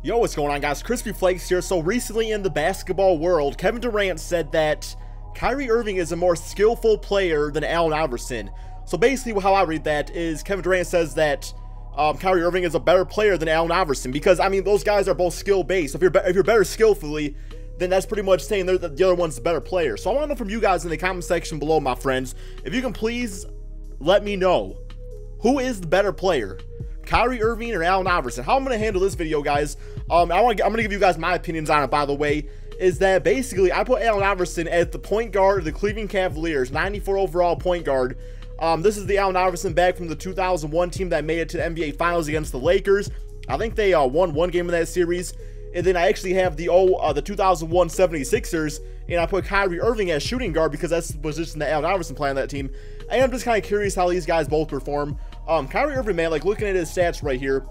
Yo, what's going on, guys? Crispy Flakes here. So recently in the basketball world, Kevin Durant said that Kyrie Irving is a more skillful player than Allen Iverson. So basically how I read that is Kevin Durant says that Kyrie Irving is a better player than Allen Iverson, because I mean those guys are both skill based. If you're better skillfully, then that's pretty much saying the other one's the better player. So I want to know from you guys in the comment section below, my friends, if you can please let me know who is the better player, Kyrie Irving or Allen Iverson. How I'm going to handle this video, guys, I'm going to give you guys my opinions on it, by the way, is that basically I put Allen Iverson as the point guard of the Cleveland Cavaliers, 94 overall point guard. This is the Allen Iverson back from the 2001 team that made it to the NBA Finals against the Lakers. I think they won one game in that series. And then I actually have the 2001 76ers, and I put Kyrie Irving as shooting guard because that's the position that Allen Iverson played on that team. And I'm just kind of curious how these guys both perform. Kyrie Irving, man, like looking at his stats right here,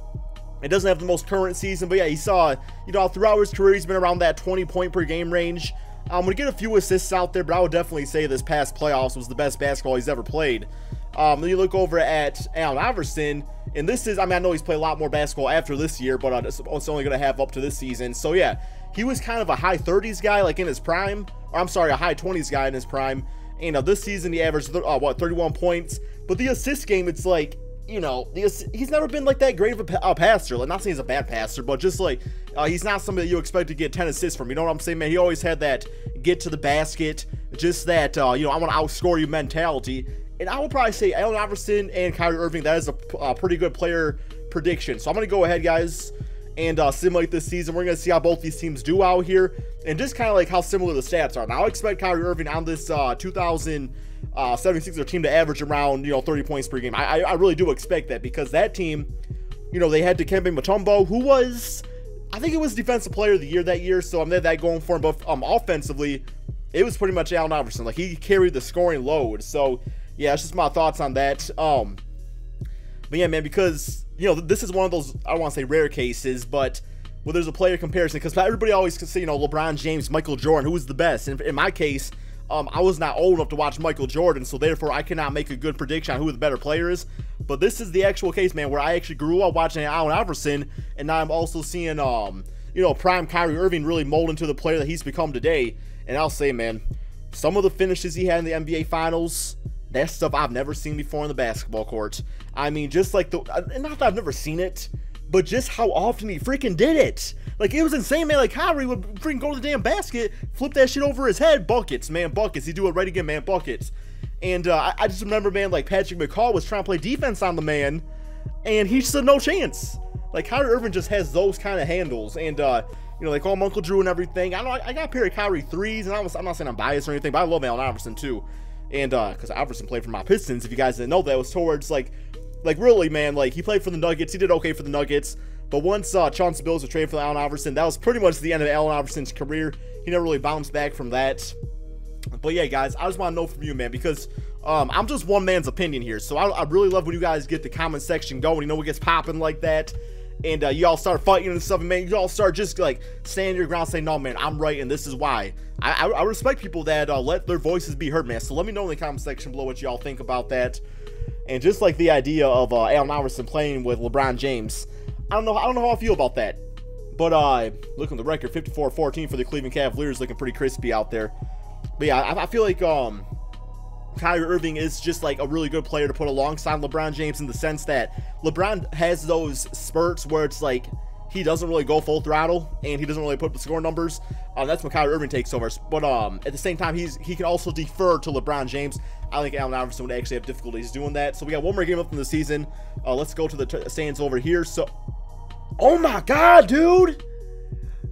it doesn't have the most current season, but yeah, he saw, you know, throughout his career, he's been around that 20-point per game range. I'm going to get a few assists out there, but I would definitely say this past playoffs was the best basketball he's ever played. Then you look over at Allen Iverson, and this is, I mean, I know he's played a lot more basketball after this year, but it's only going to have up to this season. So yeah, he was kind of a high 30s guy, like in his prime, or I'm sorry, a high 20s guy in his prime. And this season he averaged, 31 points, but the assist game, it's like, you know, he's never been like that great of a passer. Like, not saying he's a bad passer, but just like he's not somebody that you expect to get 10 assists from. You know what I'm saying, man? He always had that get to the basket, just that you know, I want to outscore you mentality. And I would probably say Allen Iverson and Kyrie Irving, that is a pretty good player prediction. So I'm gonna go ahead, guys, and simulate this season. We're gonna see how both these teams do out here, and just kind of like how similar the stats are. Now I expect Kyrie Irving on this 2076er team to average around, you know, 30 points per game. I really do expect that, because that team, you know, they had Dikembe Mutombo, who was, I think it was defensive player of the year that year, so I'm there that going for him. But offensively, it was pretty much Allen Iverson. Like, he carried the scoring load. So yeah, that's just my thoughts on that. But yeah, man, because, you know, this is one of those, I don't want to say rare cases, but well, there's a player comparison, because everybody always can say, you know, LeBron James, Michael Jordan, who was the best. And in my case, I was not old enough to watch Michaal Jordan, so therefore I cannot make a good prediction on who the better player is. But this is the actual case, man, where I actually grew up watching Allen Iverson, and now I'm also seeing, you know, prime Kyrie Irving really mold into the player that he's become today. And I'll say, man, some of the finishes he had in the NBA Finals, that's stuff I've never seen before in the basketball court. I mean, just like not that I've never seen it, but just how often he freaking did it. Like, it was insane, man. Like, Kyrie would freaking go to the damn basket, flip that shit over his head, buckets, man, buckets. He'd do it right again, man, buckets. And I just remember, man, like, Patrick McCall was trying to play defense on the man, and he stood no chance. Like, Kyrie Irving just has those kind of handles, and you know, they call him Uncle Drew and everything. I know I got a pair of Kyrie threes, and I'm not saying I'm biased or anything, but I love Allen Iverson too. And because Iverson played for my Pistons, if you guys didn't know, that was towards like really, man, like, he played for the Nuggets. He did okay for the Nuggets, but once Chauncey Billups was traded for Allen Iverson, that was pretty much the end of Allen Iverson's career. He never really bounced back from that. But yeah, guys, I just want to know from you, man, because I'm just one man's opinion here. So I really love when you guys get the comment section going. You know, what gets popping like that, and y'all start fighting and stuff, and man, y'all start just like standing your ground, saying, no, man, I'm right, and this is why. I respect people that let their voices be heard, man. So let me know in the comment section below what y'all think about that. And just like the idea of Allen Iverson playing with LeBron James, I don't know how I feel about that. But look at the record, 54-14 for the Cleveland Cavaliers, looking pretty crispy out there. But yeah, I feel like Kyrie Irving is just like a really good player to put alongside LeBron James, in the sense that LeBron has those spurts where it's like he doesn't really go full throttle and he doesn't really put up the score numbers. That's when Kyrie Irving takes over. But at the same time, he can also defer to LeBron James. I think Allen Iverson would actually have difficulties doing that. So we got one more game up in the season. Let's go to the stands over here. So, oh my God, dude,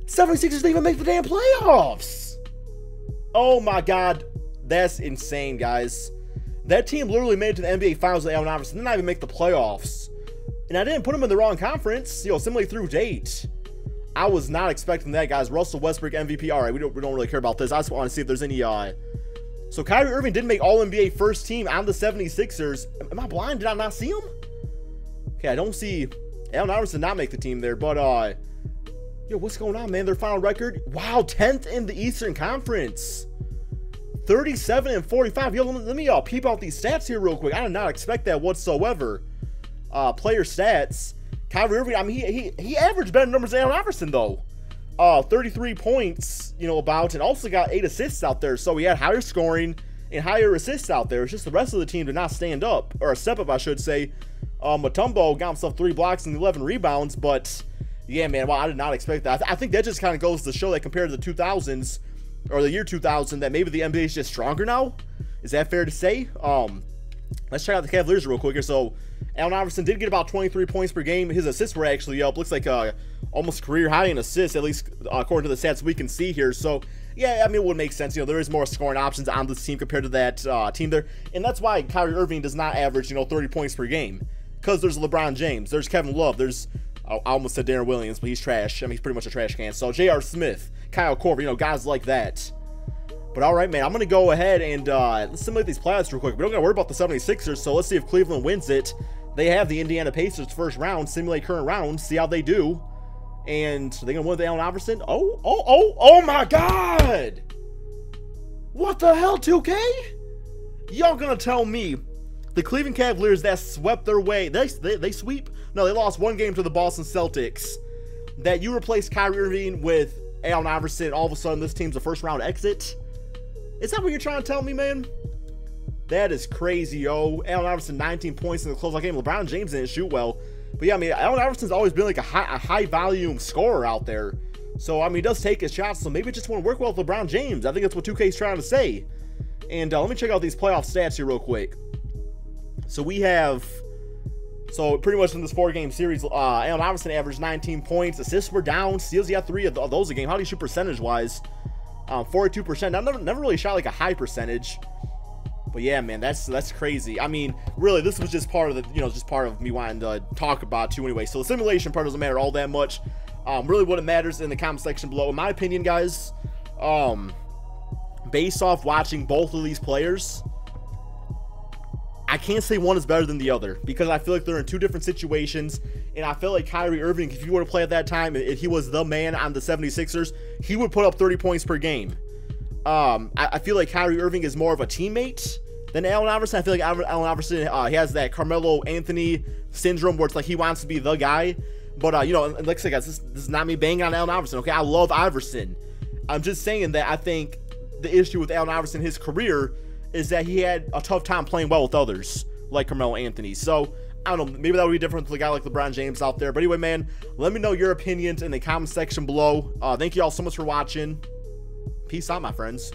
76ers didn't even make the damn playoffs. Oh my God, that's insane, guys. That team literally made it to the NBA Finals with Allen Iverson. Did not even make the playoffs. And I didn't put him in the wrong conference, you know, similarly through date. I was not expecting that, guys. Russell Westbrook MVP. All right, we don't really care about this. I just want to see if there's any so Kyrie Irving did make All-NBA first team on the 76ers. Am I blind? Did I not see him? Okay, I don't see Allen Iverson not make the team there, but yo, what's going on, man? Their final record? Wow, 10th in the Eastern Conference. 37-45. Yo, let me peep out these stats here real quick. I did not expect that whatsoever. Player stats. Kyrie Irving, I mean, he averaged better numbers than Allen Iverson, though. 33 points, about, and also got 8 assists out there. So he had higher scoring and higher assists out there. It's just the rest of the team did not stand up, or step up, I should say. Mutombo got himself 3 blocks and 11 rebounds, but yeah, man, well, I did not expect that. I think that just kind of goes to show that compared to the 2000s, or the year 2000, that maybe the NBA is just stronger now. Is that fair to say? Let's check out the Cavaliers real quick here. So, Allen Iverson did get about 23 points per game. His assists were actually up. Looks like almost career high in assists, at least according to the stats we can see here. So, yeah, I mean, it would make sense. There is more scoring options on this team compared to that team there. And that's why Kyrie Irving does not average, 30 points per game. Because there's LeBron James. There's Kevin Love. There's, I almost said Darren Williams, but he's trash. I mean, he's pretty much a trash can. So, J.R. Smith, Kyle Korver, guys like that. But all right, man, I'm going to go ahead and let's simulate these playoffs real quick. We don't got to worry about the 76ers, so let's see if Cleveland wins it. They have the Indiana Pacers first round. Simulate current round, see how they do. And are they going to win with Allen Iverson? Oh my God! What the hell, 2K? Y'all going to tell me the Cleveland Cavaliers that swept their way, they sweep? No, they lost 1 game to the Boston Celtics. That you replace Kyrie Irving with Allen Iverson, all of a sudden this team's a first round exit? Is that what you're trying to tell me, man? That is crazy, yo. Allen Iverson, 19 points in the closeout game. LeBron James didn't shoot well. But yeah, I mean, Allen Iverson's always been like a high volume scorer out there. So, I mean, he does take his shots. So maybe it just won't work well with LeBron James. I think that's what 2K's trying to say. And let me check out these playoff stats here real quick. So we have... So pretty much in this 4-game series, Allen Iverson averaged 19 points. Assists were down. Steals, he had 3 of those a game. How do you shoot percentage-wise? 42%. Now, never really shot like a high percentage. But yeah, man, that's crazy. I mean, really, this was just part of the, just part of me wanting to talk about too anyway. So the simulation part doesn't matter all that much. Really what it matters in the comment section below. In my opinion, guys, based off watching both of these players, I can't say one is better than the other because I feel like they're in 2 different situations. And I feel like Kyrie Irving, if he were to play at that time, if he was the man on the 76ers, he would put up 30 points per game. I feel like Kyrie Irving is more of a teammate than Allen Iverson. I feel like Allen Iverson, he has that Carmelo Anthony syndrome where it's like he wants to be the guy. But, like I said, guys, this is not me banging on Allen Iverson, okay? I love Iverson. I'm just saying that I think the issue with Allen Iverson, his career, is that he had a tough time playing well with others, like Carmelo Anthony. So, I don't know, maybe that would be different with a guy like LeBron James out there. But anyway, man, let me know your opinions in the comment section below. Thank you all so much for watching. Peace out, my friends.